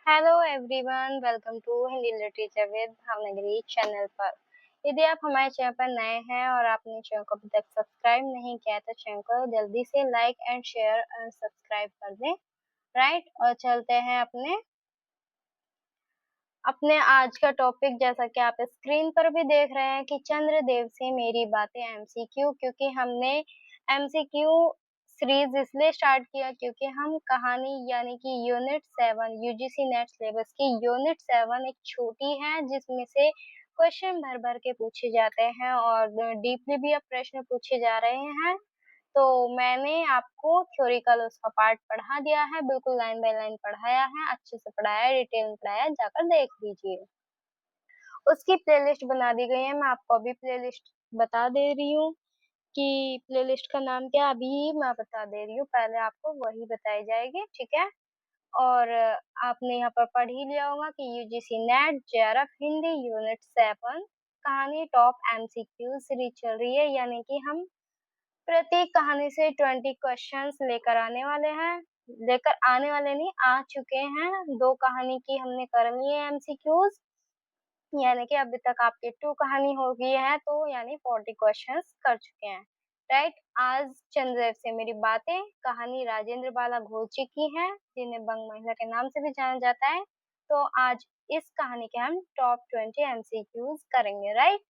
Hello everyone, welcome to Hindi literature with Bhavnagari channel पर। यदि आप हमारे चैनल पर नए हैं और आपने चैनल को अभी तक सब्सक्राइब नहीं किया तो चैनल को जल्दी से like and share and subscribe कर दें। राइट, और चलते हैं अपने अपने आज का टॉपिक। जैसा कि आप स्क्रीन पर भी देख रहे हैं कि चंद्रदेव से मेरी बातें एमसीक्यू, क्योंकि हमने एमसीक्यू सीरीज इसलिए स्टार्ट किया क्योंकि हम कहानी यानी कि यूनिट 7 यूजीसी नेट सिलेबस की यूनिट 7 एक छोटी है जिसमें से क्वेश्चन भर भर के पूछे जाते हैं और डीपली भी अब प्रश्न पूछे जा रहे हैं। तो मैंने आपको थ्योरिकल उसका पार्ट पढ़ा दिया है, बिल्कुल लाइन बाय लाइन पढ़ाया है, अच्छे से पढ़ाया है, डिटेल में पढ़ाया है, जाकर देख लीजिए। उसकी प्लेलिस्ट बना दी गई है, मैं आपको अभी प्लेलिस्ट बता दे रही हूँ कि प्लेलिस्ट का नाम क्या है। अभी मैं बता दे रही हूँ, पहले आपको वही बताई जाएगी, ठीक है। और आपने यहाँ पर पढ़ ही लिया होगा कि UGC net JRF Hindi unit 7 कहानी टॉप एमसीक्यू सीरीज चल रही है, यानी कि हम प्रत्येक कहानी से 20 क्वेश्चंस लेकर आने वाले हैं। लेकर आने वाले नहीं, आ चुके हैं। दो कहानी की हमने कर ली है एमसीक्यूज, यानी कि अभी तक आपकी 2 कहानी हो गई है, तो यानी 40 क्वेश्चंस कर चुके हैं। राइट, आज चंद्रदेव से मेरी बातें कहानी राजेंद्र बाला घोष जी की है, जिन्हें बंग महिला के नाम से भी जाना जाता है। तो आज इस कहानी के हम टॉप 20 एमसीक्यूज करेंगे। राइट,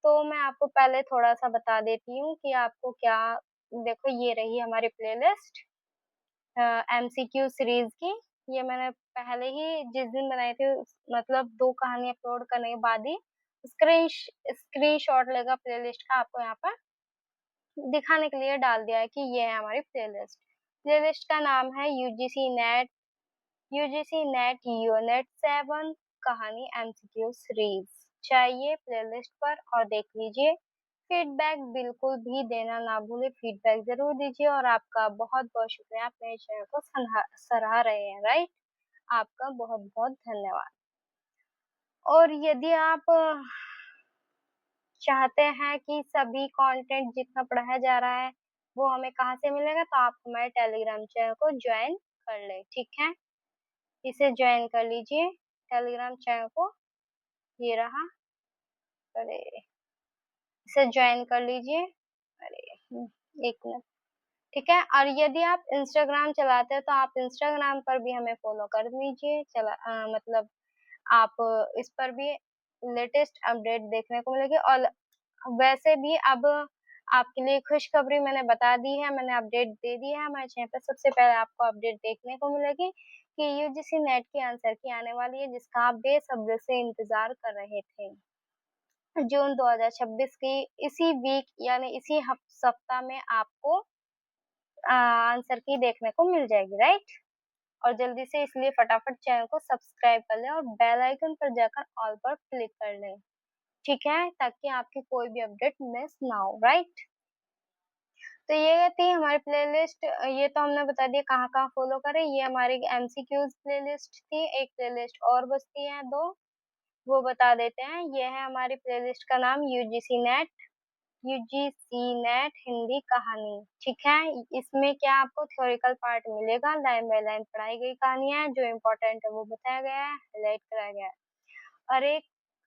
तो मैं आपको पहले थोड़ा-सा बता देती हूँ कि आपको क्या। देखो, ये रही हमारी प्लेलिस्ट एमसीक्यू सीरीज की। ये मैंने पहले ही जिस दिन बनाई थी मतलब 2 कहानी अपलोड करने के बाद ही स्क्रीनशॉट लेकर प्लेलिस्ट का आपको यहाँ पर दिखाने के लिए डाल दिया है कि ये है हमारी प्लेलिस्ट। प्लेलिस्ट का नाम है यूजीसी नेट यूनिट 7 कहानी एमसीक्यू सीरीज। जाइए प्लेलिस्ट पर और देख लीजिए। फीडबैक बिल्कुल भी देना ना भूले, फीडबैक जरूर दीजिए। और आपका बहुत बहुत शुक्रिया, आप मेरे चैनल को सराह रहे हैं। राइट, आपका बहुत बहुत धन्यवाद। और यदि आप चाहते हैं कि सभी कंटेंट जितना पढ़ाया जा रहा है वो हमें कहाँ से मिलेगा, तो आप हमारे टेलीग्राम चैनल को ज्वाइन कर ले, ठीक है। इसे ज्वाइन कर लीजिए, टेलीग्राम चैनल को। ये रहा, अरे इसे ज्वाइन कर लीजिए। अरे एक मिनट, ठीक है। और यदि आप इंस्टाग्राम चलाते हो तो आप इंस्टाग्राम पर भी हमें फॉलो कर लीजिए। मतलब आप इस पर भी लेटेस्ट अपडेट देखने को मिलेगी। और वैसे भी अब आपके लिए खुशखबरी मैंने बता दी है, मैंने अपडेट दे दी है हमारे चैनल पर। सबसे पहले आपको अपडेट देखने को मिलेगी कि यूजीसी नेट की आंसर की आने वाली है, जिसका आप बेसब्री से इंतजार कर रहे थे। जून 2026 की इसी वीक यानी इसी सप्ताह में आपको आंसर की देखने को मिल जाएगी। राइट, और जल्दी से इसलिए फटाफट चैनल को सब्सक्राइब कर लें और बेल आइकन पर जाकर ऑल पर क्लिक कर लें, ठीक है, ताकि आपकी कोई भी अपडेट मिस ना हो। राइट, तो ये थी हमारी प्लेलिस्ट। ये तो हमने बता दिया कहाँ कहाँ फॉलो करें। ये हमारी एमसीक्यूज प्लेलिस्ट थी। एक प्लेलिस्ट और बचती है, दो, वो बता देते हैं। ये है हमारी प्लेलिस्ट का नाम यूजीसी नेट हिंदी कहानी, ठीक है। इसमें क्या आपको थ्योरिकल पार्ट मिलेगा, लाइन बाय लाइन पढ़ाई गई कहानियां हैं, जो इम्पोर्टेंट है वो बताया गया है, हाईलाइट कराया गया है। और एक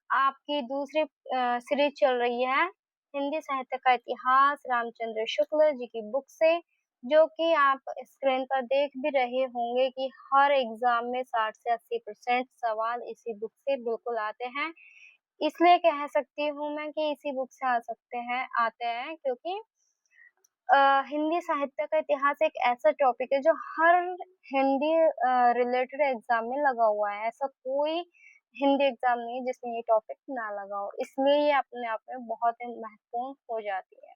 आपकी दूसरी सीरीज चल रही है हिंदी साहित्य का इतिहास रामचंद्र शुक्ल जी की बुक से, जो कि आप स्क्रीन पर देख भी रहे होंगे कि हर एग्जाम में 60 से 80% सवाल इसी बुक से बिल्कुल आते हैं। इसलिए कह सकती हूँ मैं कि इसी बुक से आ सकते हैं आते हैं, क्योंकि हिंदी साहित्य का इतिहास एक ऐसा टॉपिक है जो हर हिंदी रिलेटेड एग्जाम में लगा हुआ है। ऐसा कोई हिंदी एग्जाम नहीं है जिसमें ये टॉपिक ना लगा हो, इसलिए ये अपने आप में बहुत ही महत्वपूर्ण हो जाती है।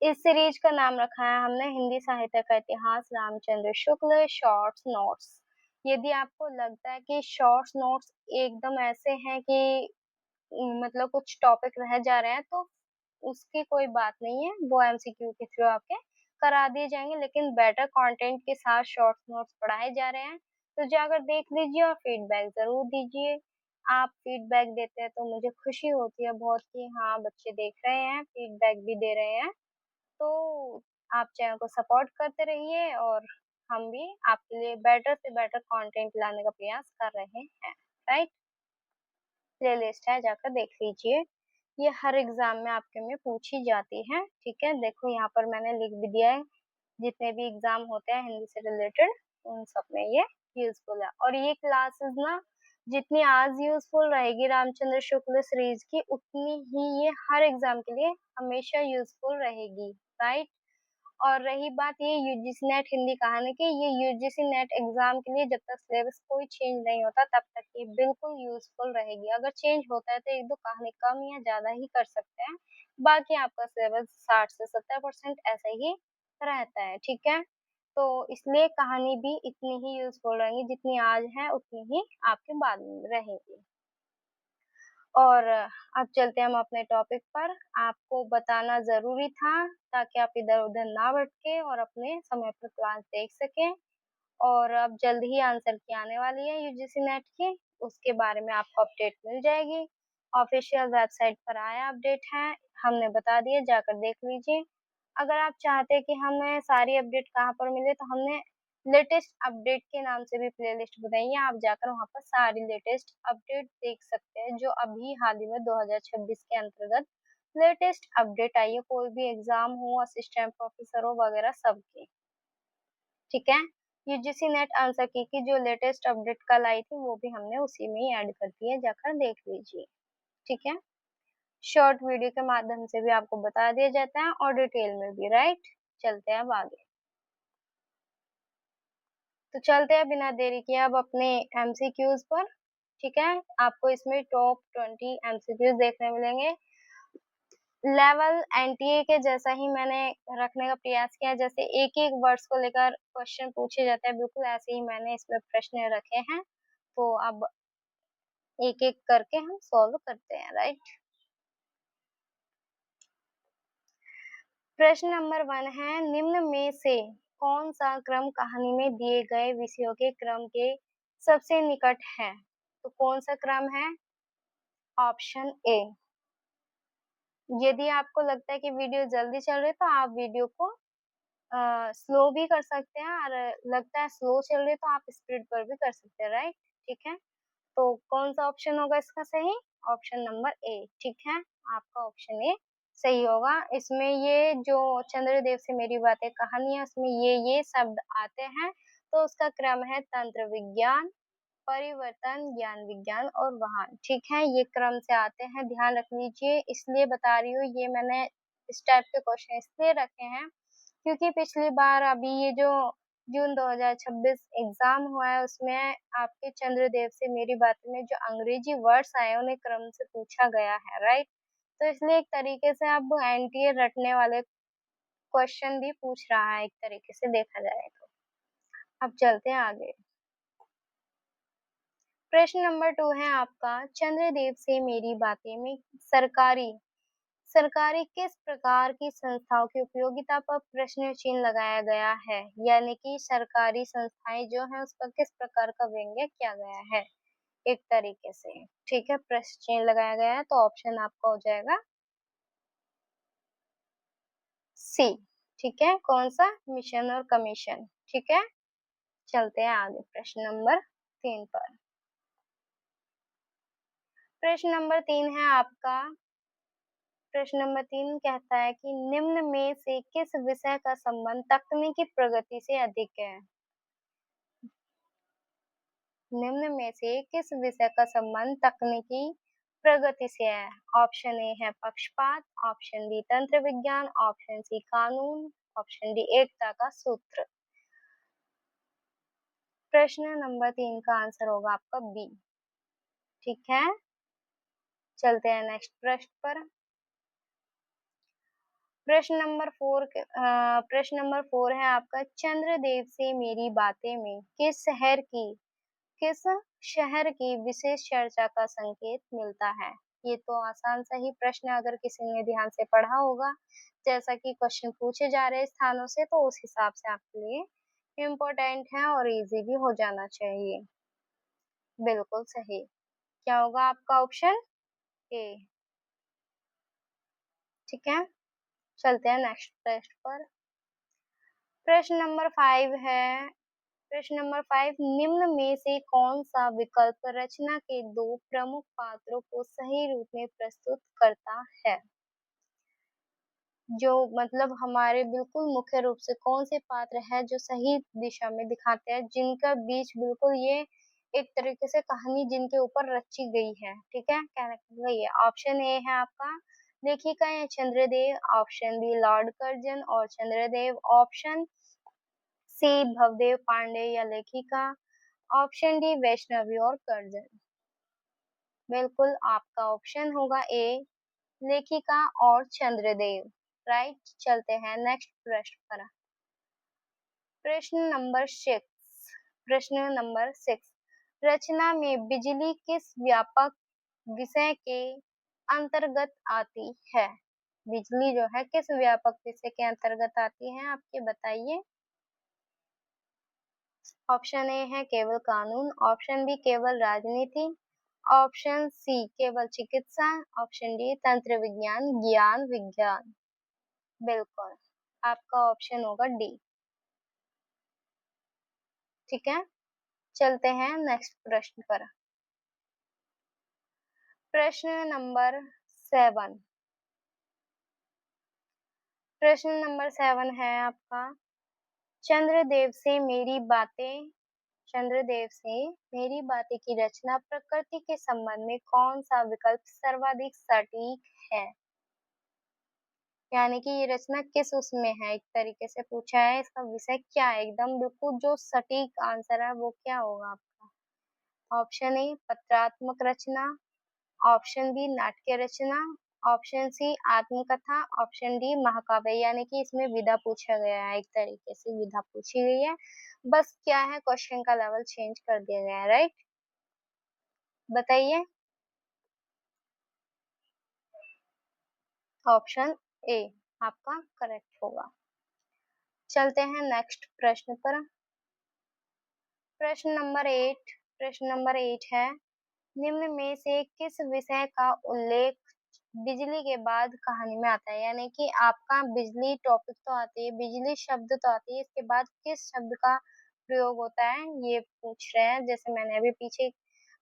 इस सीरीज का नाम रखा है हमने हिंदी साहित्य का इतिहास रामचंद्र शुक्ल शॉर्ट्स नोट्स। यदि आपको लगता है कि शॉर्ट्स नोट्स एकदम ऐसे हैं कि मतलब कुछ टॉपिक रह जा रहे हैं, तो उसकी कोई बात नहीं है, वो एमसीक्यू के थ्रू आपके करा दिए जाएंगे, लेकिन बेटर कंटेंट के साथ शॉर्ट्स नोट्स पढ़ाए जा रहे हैं। तो जाकर देख लीजिए और फीडबैक जरूर दीजिए। आप फीडबैक देते हैं तो मुझे खुशी होती है बहुत कि हाँ, बच्चे देख रहे हैं, फीडबैक भी दे रहे हैं। तो आप चैनल को सपोर्ट करते रहिए और हम भी आपके लिए बेटर से बेटर कंटेंट लाने का प्रयास कर रहे हैं, राइट। प्लेलिस्ट है, जाकर देख लीजिए। ये हर एग्जाम में आपके में पूछी जाती है, ठीक है। देखो यहाँ पर मैंने लिख भी दिया है, जितने भी एग्जाम होते हैं हिंदी से रिलेटेड उन सब में ये यूजफुल है। और ये क्लासेस ना जितनी आज यूजफुल रहेगी रामचंद्र शुक्ल सीरीज की, उतनी ही ये हर एग्जाम के लिए हमेशा यूजफुल रहेगी, राइट। और रही बात ये यूजीसी नेट हिंदी कहानी की, ये यूजीसी नेट एग्जाम के लिए जब तक सिलेबस कोई चेंज नहीं होता तब तक ये बिल्कुल यूजफुल रहेगी। अगर चेंज होता है तो एक दो कहानी कम या ज्यादा ही कर सकते हैं, बाकी आपका सिलेबस 60 से 70% ऐसा ही रहता है, ठीक है। तो इसलिए कहानी भी इतनी ही यूजफुल रहेंगी, जितनी आज है उतनी ही आपके बाद में रहेंगी। और अब चलते हैं हम अपने टॉपिक पर। आपको बताना ज़रूरी था ताकि आप इधर-उधर ना भटके और अपने समय पर क्लास देख सकें। और अब जल्द ही आंसर की आने वाली है यूजीसी नेट की, उसके बारे में आपको अपडेट मिल जाएगी। ऑफिशियल वेबसाइट पर आया अपडेट है, हमने बता दिया, जाकर देख लीजिए। अगर आप चाहते हैं कि हमें सारी अपडेट कहाँ पर मिले, तो हमने लेटेस्ट अपडेट के नाम से भी प्लेलिस्ट बनाई है, आप जाकर वहाँ पर सारी लेटेस्ट अपडेट देख सकते हैं, जो अभी हाल ही में 2026 के अंतर्गत लेटेस्ट अपडेट आई है, कोई भी एग्जाम हो, असिस्टेंट प्रोफेसर हो वगैरह सबकी, ठीक है। यूजीसी नेट आंसर की जो लेटेस्ट अपडेट कल आई थी वो भी हमने उसी में ही ऐड कर दी है, जाकर देख लीजिए, ठीक है। शॉर्ट वीडियो के माध्यम से भी आपको बता दिया जाता है और डिटेल में भी, राइट। चलते हैं अब आगे। तो चलते हैं बिना देरी किए अब अपने एमसीक्यूज पर, ठीक है। आपको इसमें टॉप 20 एमसीक्यूज देखने मिलेंगे। लेवल एनटीए के जैसा ही मैंने रखने का प्रयास किया, जैसे एक एक वर्ड्स को लेकर क्वेश्चन पूछे जाते हैं, बिल्कुल ऐसे ही मैंने इसमें प्रश्न रखे हैं। तो अब एक एक करके हम सॉल्व करते हैं, राइट। प्रश्न नंबर 1 है, निम्न में से कौन सा क्रम कहानी में दिए गए विषयों के क्रम के सबसे निकट है? तो कौन सा क्रम है? ऑप्शन ए। यदि आपको लगता है कि वीडियो जल्दी चल रही है तो आप वीडियो को स्लो भी कर सकते हैं, और लगता है स्लो चल रही है तो आप स्पीड पर भी कर सकते हैं, राइट, ठीक है। तो कौन सा ऑप्शन होगा इसका सही? ऑप्शन नंबर ए, ठीक है। आपका ऑप्शन ए सही होगा। इसमें ये जो चंद्रदेव से मेरी बातें कहानी है, उसमें ये शब्द आते हैं, तो उसका क्रम है तंत्र विज्ञान, परिवर्तन, ज्ञान विज्ञान और वाहन, ठीक है। ये क्रम से आते हैं, ध्यान रख लीजिए। इसलिए बता रही हूँ, ये मैंने इस टाइप के क्वेश्चन इसलिए रखे हैं क्योंकि पिछली बार अभी ये जो जून 2026 एग्जाम हुआ है, उसमें आपके चंद्रदेव से मेरी बातें में जो अंग्रेजी वर्ड्स आए उन्हें क्रम से पूछा गया है, राइट। तो इसलिए एक तरीके से अब एनटीए रटने वाले क्वेश्चन भी पूछ रहा है, एक तरीके से देखा जाए तो। अब चलते हैं आगे। प्रश्न नंबर 2 है आपका, चंद्रदेव से मेरी बातें में सरकारी सरकारी किस प्रकार की संस्थाओं की उपयोगिता पर प्रश्न चिन्ह लगाया गया है? यानी कि सरकारी संस्थाएं जो हैं उस पर किस प्रकार का व्यंग्य किया गया है, एक तरीके से, ठीक है। प्रश्न चिन्ह लगाया गया है, तो ऑप्शन आपका हो जाएगा सी, ठीक है। कौन सा? मिशन और कमीशन, ठीक है। चलते हैं आगे प्रश्न नंबर 3 पर। प्रश्न नंबर 3 है आपका, प्रश्न नंबर 3 कहता है कि निम्न में से किस विषय का संबंध तकनीकी प्रगति से अधिक है? निम्न में से किस विषय का संबंध तकनीकी प्रगति से है? ऑप्शन ए है पक्षपात, ऑप्शन बी तंत्र विज्ञान, ऑप्शन सी कानून, ऑप्शन डी एकता का सूत्र। प्रश्न नंबर 3 का आंसर होगा आपका बी, ठीक है। चलते हैं नेक्स्ट प्रश्न पर। प्रश्न नंबर 4 है आपका, चंद्रदेव से मेरी बातें में किस शहर की विशेष चर्चा का संकेत मिलता है? ये तो आसान सा ही प्रश्न है, अगर किसी ने ध्यान से पढ़ा होगा, जैसा कि क्वेश्चन पूछे जा रहे हैं स्थानों से, तो उस हिसाब से आपके लिए इम्पोर्टेंट है और इजी भी हो जाना चाहिए। बिल्कुल सही। क्या होगा आपका ऑप्शन ए, ठीक है। चलते हैं नेक्स्ट प्रश्न पर। प्रश्न नंबर 5 है, प्रश्न नंबर 5, निम्न में से कौन सा विकल्प रचना के दो प्रमुख पात्रों को सही रूप में प्रस्तुत करता है? जो मतलब हमारे बिल्कुल मुख्य रूप से कौन से पात्र हैं जो सही दिशा में दिखाते हैं, जिनका बीच बिल्कुल ये एक तरीके से कहानी जिनके ऊपर रची गई है, ठीक है? कहने का मतलब ये ऑप्शन ए है आपका लेखिका या Chandradev, option B Lord Curzon और चंद्रदेव, ऑप्शन सी भवदेव पांडे या लेखिका, ऑप्शन डी वैष्णवी और कर्जन। बिल्कुल आपका ऑप्शन होगा ए लेखिका और चंद्रदेव, राइट। चलते हैं नेक्स्ट प्रश्न पर। प्रश्न नंबर 6 रचना में बिजली किस व्यापक विषय के अंतर्गत आती है? बिजली जो है किस व्यापक विषय के अंतर्गत आती है आपके बताइए। ऑप्शन ए है केवल कानून, ऑप्शन बी केवल राजनीति, ऑप्शन सी केवल चिकित्सा, ऑप्शन डी तंत्र विज्ञान ज्ञान विज्ञान। बिल्कुल आपका ऑप्शन होगा डी, ठीक है। चलते हैं नेक्स्ट प्रश्न पर। प्रश्न नंबर 7 प्रश्न नंबर 7 है आपका चंद्रदेव से मेरी बातें की रचना प्रकृति के संबंध में कौन सा विकल्प सर्वाधिक सटीक है? यानी कि ये रचना किस उसमें है, एक तरीके से पूछा है, इसका विषय क्या है, एकदम बिल्कुल जो सटीक आंसर है वो क्या होगा आपका। ऑप्शन ए पत्रात्मक रचना, ऑप्शन बी नाट्य रचना, ऑप्शन सी आत्मकथा, ऑप्शन डी महाकाव्य। यानी कि इसमें विधा पूछा गया है, एक तरीके से विधा पूछी गई है, बस क्या है क्वेश्चन का लेवल चेंज कर दिया गया है, राइट। बताइए। ऑप्शन ए आपका करेक्ट होगा। चलते हैं नेक्स्ट प्रश्न पर। प्रश्न नंबर 8 है निम्न में से किस विषय का उल्लेख बिजली के बाद कहानी में आता है? यानी कि आपका बिजली टॉपिक तो आती है, बिजली शब्द तो आती है, इसके बाद किस शब्द का प्रयोग होता है ये पूछ रहे हैं। जैसे मैंने अभी पीछे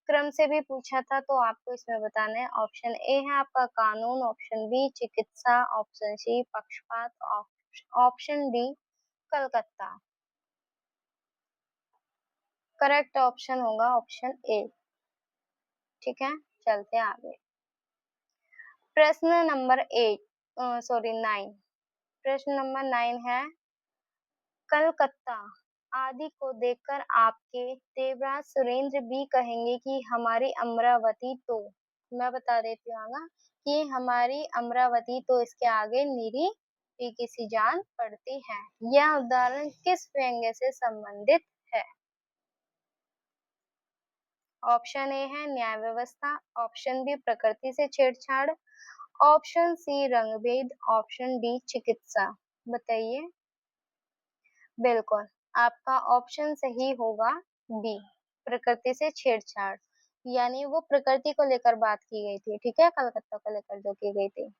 क्रम से भी पूछा था तो आपको इसमें बताना है। ऑप्शन ए है आपका कानून, ऑप्शन बी चिकित्सा, ऑप्शन सी पक्षपात, option D Calcutta. Correct option होगा ऑप्शन ए, ठीक है। चलते हैं आगे। प्रश्न नंबर 9 प्रश्न नंबर 9 है कलकत्ता आदि को देखकर आपके देवराज सुरेंद्र भी कहेंगे कि हमारी अमरावती तो, मैं बता देती हूँ ना कि हमारी अमरावती तो इसके आगे निरी फीकी सी जान पड़ती है। यह उदाहरण किस व्यंग्य से संबंधित है? ऑप्शन ए है न्याय व्यवस्था, ऑप्शन बी प्रकृति से छेड़छाड़, ऑप्शन सी रंगभेद, ऑप्शन डी चिकित्सा। बताइए। बिल्कुल आपका ऑप्शन सही होगा बी, प्रकृति से छेड़छाड़। यानी वो प्रकृति को लेकर बात की गई थी, ठीक है, कलकत्ता को लेकर जो की गई थी।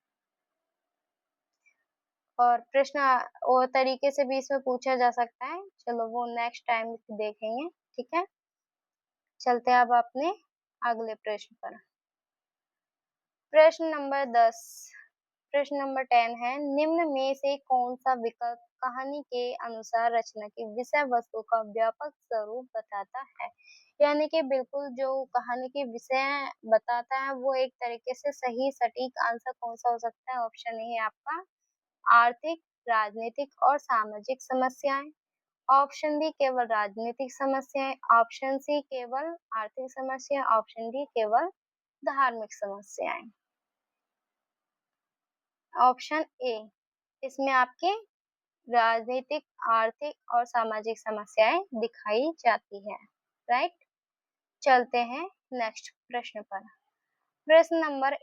और प्रश्न और तरीके से भी इसमें पूछा जा सकता है, चलो वो नेक्स्ट टाइम देखेंगे, ठीक है। चलते हैं अब अपने अगले प्रश्न पर। प्रश्न नंबर 10 प्रश्न नंबर 10 है निम्न में से कौन सा विकल्प कहानी के अनुसार रचना की विषय वस्तु का व्यापक स्वरूप बताता है? यानी कि बिल्कुल जो कहानी के विषय बताता है वो एक तरीके से सही सटीक आंसर कौन सा हो सकता है? ऑप्शन ए है आपका आर्थिक, राजनीतिक और सामाजिक समस्याएं, ऑप्शन बी केवल राजनीतिक समस्याएं, ऑप्शन सी केवल आर्थिक समस्या, ऑप्शन डी केवल धार्मिक समस्याएं। ऑप्शन ए इसमें आपके राजनीतिक, आर्थिक और सामाजिक समस्याएं दिखाई जाती है, राइट। चलते हैं नेक्स्ट प्रश्न पर। प्रश्न नंबर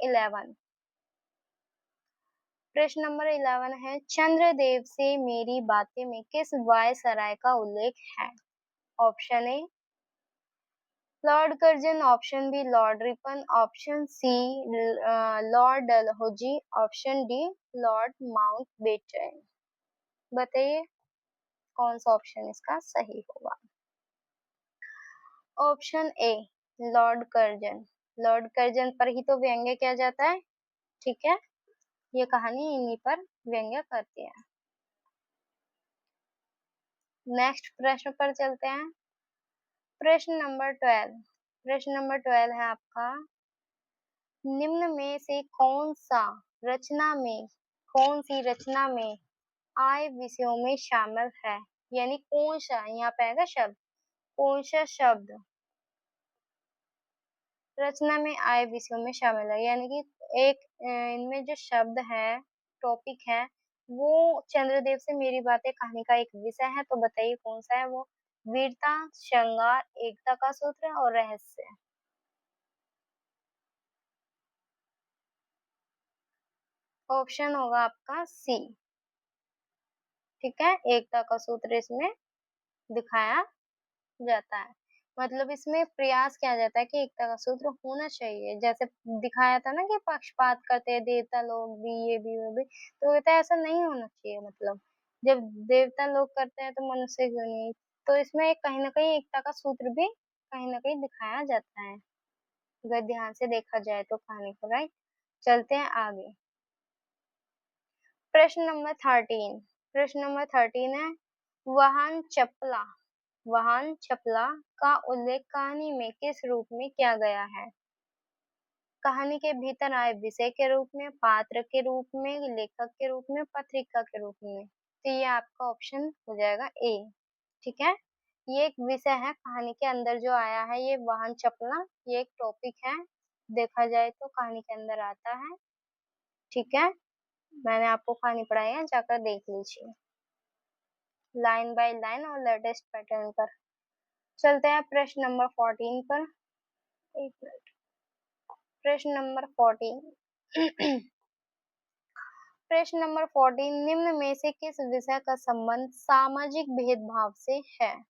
11 है चंद्रदेव से मेरी बातें में किस वायसराय का उल्लेख है? Option A Lord Curzon, option B Lord Ripon, option C Lord Dalhousie, option D Lord Mountbatten. बताइए कौन सा ऑप्शन इसका सही होगा। Option A Lord Curzon. Lord Curzon पर ही तो व्यंग्य किया जाता है, ठीक है, ये कहानी इन्हीं पर व्यंग्य करती है। नेक्स्ट प्रश्न पर चलते हैं। प्रश्न नंबर 12। प्रश्न नंबर 12 है आपका, निम्न में से कौन सी रचना में आय विषयों में शामिल है, यानी कौन सा, यहाँ पे आएगा शब्द, कौन सा शब्द रचना में आय विषयों में शामिल है, यानी कि एक इनमें जो शब्द है, टॉपिक है, वो चंद्रदेव से मेरी बातें कहानी का एक विषय है, तो बताइए कौन सा है वो। वीरता, श्रृंगार, एकता का सूत्र और रहस्य। ऑप्शन होगा आपका सी, ठीक है, एकता का सूत्र इसमें दिखाया जाता है। मतलब इसमें प्रयास किया जाता है कि एकता का सूत्र होना चाहिए, जैसे दिखाया था ना कि पक्षपात करते हैं देवता लोग भी, ये भी वो भी, तो कहता है ऐसा नहीं होना चाहिए। मतलब जब देवता लोग करते हैं तो मनुष्य क्यों नहीं। तो इसमें कहीं ना कहीं एकता का सूत्र भी कहीं ना कहीं दिखाया जाता है, अगर ध्यान से देखा जाए तो कहानी को, राइट। चलते हैं आगे। प्रश्न नंबर 13। प्रश्न नंबर 13 है, वाहन चपला वाहन चपला का उल्लेख कहानी में किस रूप में किया गया है। कहानी के भीतर आए विषय के रूप में, पात्र के रूप में, लेखक के रूप में, पत्रिका के रूप में। तो ये आपका ऑप्शन हो जाएगा ए, ठीक है। ये एक विषय है कहानी के अंदर जो आया है, ये वाहन चपला, ये एक टॉपिक है, देखा जाए तो कहानी के अंदर आता है, ठीक है। मैंने आपको कहानी पढ़ाई है, जाकर देख लीजिए लाइन बाय लाइन और लेटेस्ट पैटर्न पर। चलते हैं प्रश्न नंबर 14 पर। एक मिनट। प्रश्न नंबर 14। प्रश्न नंबर 14, निम्न में से किस विषय का संबंध सामाजिक भेदभाव से है।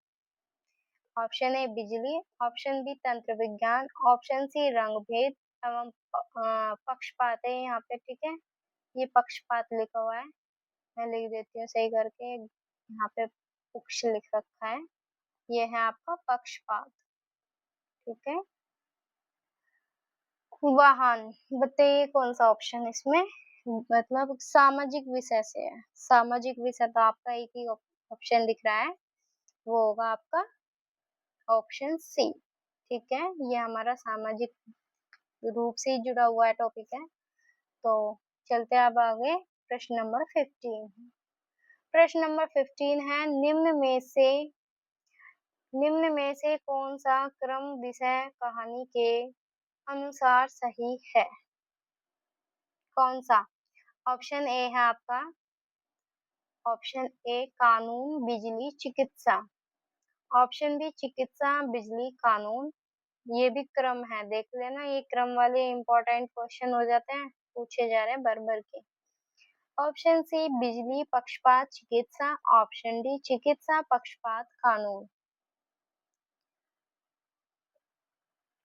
ऑप्शन ए बिजली, ऑप्शन बी तंत्र विज्ञान, ऑप्शन सी रंग भेद एवं पक्षपात है यहाँ पे, ठीक है। ये पक्षपात लिखा हुआ है, मैं लिख देती हूँ सही करके, यहाँ पे पक्ष लिख रखा है, ये है आपका पक्षपात, ठीक है। वाहन, बताइए कौन सा ऑप्शन इसमें मतलब सामाजिक विषय से है। सामाजिक विषय तो आपका एक ही ऑप्शन दिख रहा है, वो होगा आपका ऑप्शन सी, ठीक है। ये हमारा सामाजिक रूप से जुड़ा हुआ टॉपिक है। तो चलते हैं अब आगे। प्रश्न नंबर 15। प्रश्न नंबर 15 है, निम्न में से कौन सा क्रम विषय कहानी के अनुसार सही है। कौन सा। ऑप्शन ए है आपका, ऑप्शन ए कानून, बिजली, चिकित्सा, ऑप्शन बी चिकित्सा, बिजली, कानून। ये भी क्रम है, देख लेना, ये क्रम वाले इंपॉर्टेंट क्वेश्चन हो जाते हैं, पूछे जा रहे हैं भर भर के। ऑप्शन सी बिजली, पक्षपात, चिकित्सा, ऑप्शन डी चिकित्सा, पक्षपात, कानून।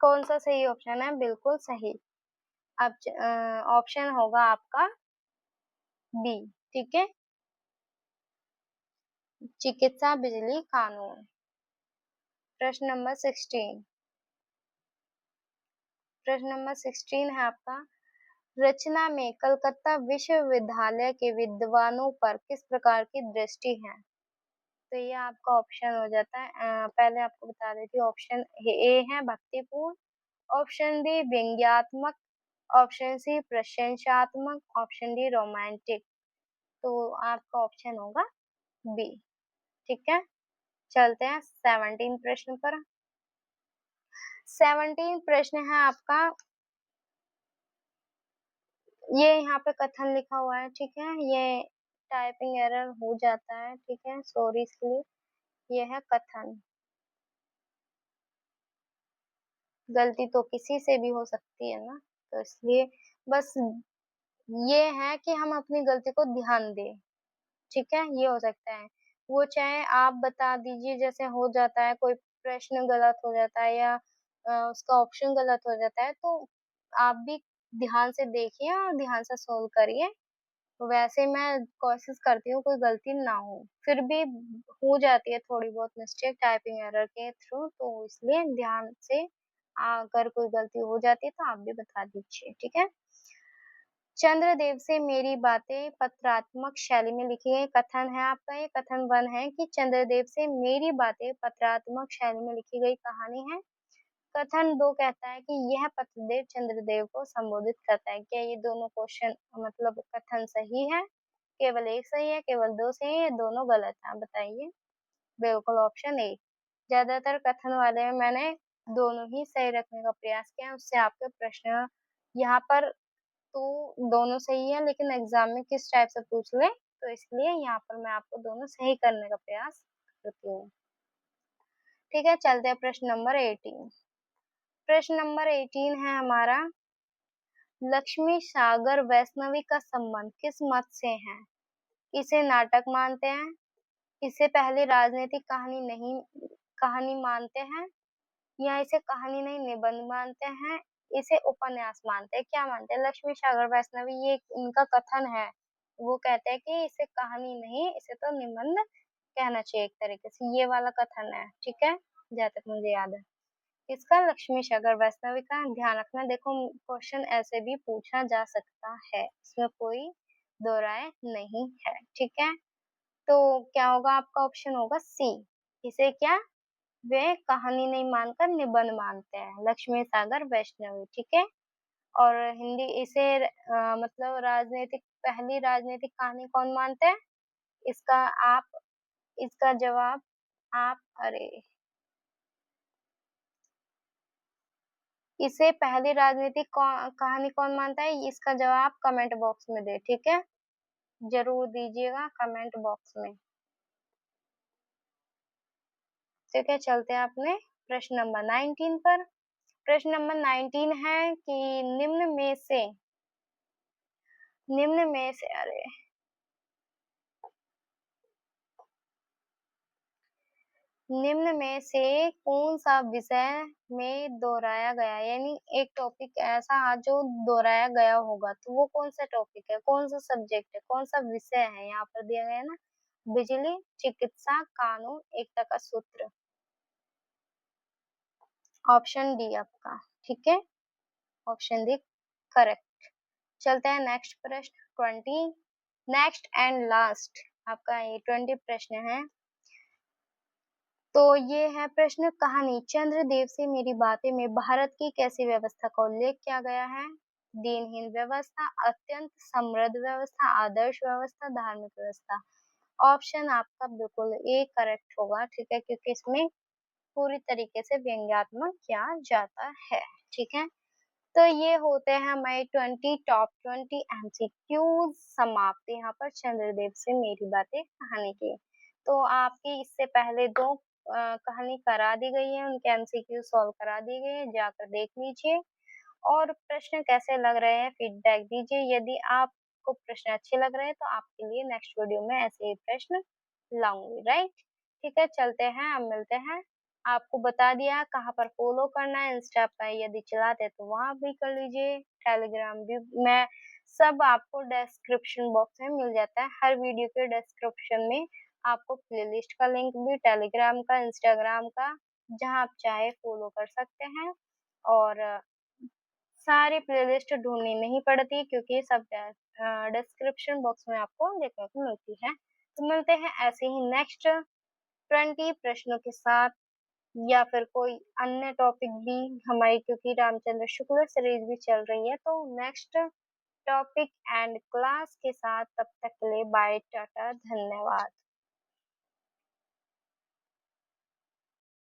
कौन सा सही ऑप्शन है, बिल्कुल सही। अब ऑप्शन होगा आपका बी, ठीक है, चिकित्सा, बिजली, कानून। प्रश्न नंबर 16। प्रश्न नंबर 16 है आपका, रचना में कलकत्ता विश्वविद्यालय के विद्वानों पर किस प्रकार की दृष्टि है। तो ये आपका ऑप्शन हो जाता है, पहले आपको बता देती हूँ। ऑप्शन ए है भक्तिपूर्ण, ऑप्शन बी व्यंग्यात्मक, ऑप्शन सी प्रशंसात्मक, ऑप्शन डी रोमांटिक। तो आपका ऑप्शन होगा बी, ठीक है। चलते हैं 17 प्रश्न पर। 17 प्रश्न है आपका, ये यहाँ पे कथन लिखा हुआ है, ठीक है। ये टाइपिंग एरर हो जाता है, ठीक है, सॉरी इसके लिए। ये है कथन, गलती तो किसी से भी हो सकती है ना, तो इसलिए बस ये है कि हम अपनी गलती को ध्यान दें, ठीक है। ये हो सकता है, वो चाहे आप बता दीजिए, जैसे हो जाता है कोई प्रश्न गलत हो जाता है या उसका ऑप्शन गलत हो जाता है, तो आप भी ध्यान से देखिए और ध्यान से सोल्व करिए, वैसे मैं कोशिश करती हूँ कोई गलती ना हो, फिर भी हो जाती है थोड़ी बहुत मिस्टेक टाइपिंग एरर के थ्रू, तो इसलिए ध्यान से अगर कोई गलती हो जाती है तो आप भी बता दीजिए, ठीक है? चंद्रदेव से मेरी बातें पत्रात्मक शैली में लिखी गई कथन है आपका, ये कथन 1 है कि चंद्रदेव से मेरी बातें पत्रात्मक शैली में लिखी गई कहानी है। कथन 2 कहता है कि यह पत्रदेव चंद्रदेव को संबोधित करता है। क्या ये दोनों क्वेश्चन मतलब कथन सही है? केवल एक सही है, केवल 2 सही है, दोनों गलत है? आप बताइए। बिल्कुल ऑप्शन ए। ज्यादातर कथन वाले में मैंने दोनों ही सही रखने का प्रयास किया है, उससे आपके प्रश्न यहाँ पर तो दोनों सही है, लेकिन एग्जाम में किस टाइप से पूछ ले तो इसलिए यहाँ पर मैं आपको दोनों सही करने का प्रयास करती हूँ। ठीक है, चलते हैं प्रश्न नंबर 18। प्रश्न नंबर 18 है हमारा, लक्ष्मी सागर वैष्णवी का संबंध किस मत से है? इसे नाटक मानते हैं, इसे पहली राजनीतिक कहानी मानते हैं, या इसे कहानी नहीं निबंध मानते हैं, इसे उपन्यास मानते हैं? क्या मानते हैं? लक्ष्मी सागर वैष्णवी ये इनका कथन है, वो कहते हैं कि इसे कहानी नहीं, इसे तो निबंध कहना चाहिए एक तरीके से, ये वाला कथन है, ठीक है, जहाँ तक मुझे याद है। इसका लक्ष्मी सागर वैष्णवी का ध्यान रखना, देखो क्वेश्चन ऐसे भी पूछा जा सकता है, इसमें कोई दो राय नहीं है, ठीक है। तो क्या होगा आपका ऑप्शन होगा सी, इसे क्या वे कहानी नहीं मानकर निबंध मानते हैं, लक्ष्मी सागर वैष्णवी, ठीक है। और हिंदी इसे मतलब राजनीतिक पहली राजनीतिक कहानी कौन मानते हैं? इसका आप इसका जवाब आप अरे इसे पहली राजनीतिक कहानी कौन मानता है, इसका जवाब कमेंट बॉक्स में दे, ठीक है, जरूर दीजिएगा कमेंट बॉक्स में। ठीक है, चलते हैं अपने प्रश्न नंबर 19 पर। प्रश्न नंबर 19 है कि निम्न में से अरे निम्न में से कौन सा विषय में दोहराया गया, यानी एक टॉपिक ऐसा जो दोहराया गया होगा, तो वो कौन सा टॉपिक है, कौन सा सब्जेक्ट है, कौन सा विषय है? यहाँ पर दिया गया है ना, बिजली, चिकित्सा, कानून, एकता का सूत्र। ऑप्शन डी आपका, ठीक है, ऑप्शन डी करेक्ट। चलते हैं नेक्स्ट प्रश्न 20। नेक्स्ट एंड लास्ट आपका ये 20 प्रश्न है। तो ये है प्रश्न, कहानी चंद्रदेव से मेरी बातें में भारत की कैसी व्यवस्था का उल्लेख किया गया है? दिनहीन व्यवस्था, अत्यंत समृद्ध व्यवस्था, आदर्श व्यवस्था, धार्मिक व्यवस्था। ऑप्शन आपका बिल्कुल ए करेक्ट होगा, ठीक है, क्योंकि इसमें पूरी तरीके से व्यंग्यात्मक किया जाता है, ठीक है। तो ये होते हैं हमारे 20 टॉप 20 एमसीक्यूज समाप्त यहाँ पर चंद्रदेव से मेरी बातें कहानी की। तो आपकी इससे पहले दो कहानी करा दी गई है, उनके एमसीक्यू सॉल्व करा दिए गए हैं, जाकर देख लीजिए। और प्रश्न कैसे लग रहे हैं फीडबैक दीजिए, यदि आपको प्रश्न अच्छे लग रहे हैं तो आपके लिए नेक्स्ट वीडियो में ऐसे ही प्रश्न लाऊंगी, राइट। ठीक है, चलते हैं, अब मिलते हैं। आपको बता दिया कहाँ पर फॉलो करना है, इंस्टा पर यदि चलाते हैं तो वहां भी कर लीजिए, टेलीग्राम भी मैं सब आपको डिस्क्रिप्शन बॉक्स में मिल जाता है, हर वीडियो के डिस्क्रिप्शन में आपको प्लेलिस्ट का लिंक भी, टेलीग्राम का, इंस्टाग्राम का, जहां आप चाहे फॉलो कर सकते हैं। और सारी प्लेलिस्ट ढूंढनी नहीं पड़ती क्योंकि सब डिस्क्रिप्शन बॉक्स में आपको देखने को मिलती है। तो मिलते हैं ऐसे ही नेक्स्ट 20 प्रश्नों के साथ, या फिर कोई अन्य टॉपिक भी हमारी, क्योंकि रामचंद्र शुक्ल सीरीज भी चल रही है, तो नेक्स्ट टॉपिक एंड क्लास के साथ, तब तक के लिए बाय टाटा, धन्यवाद।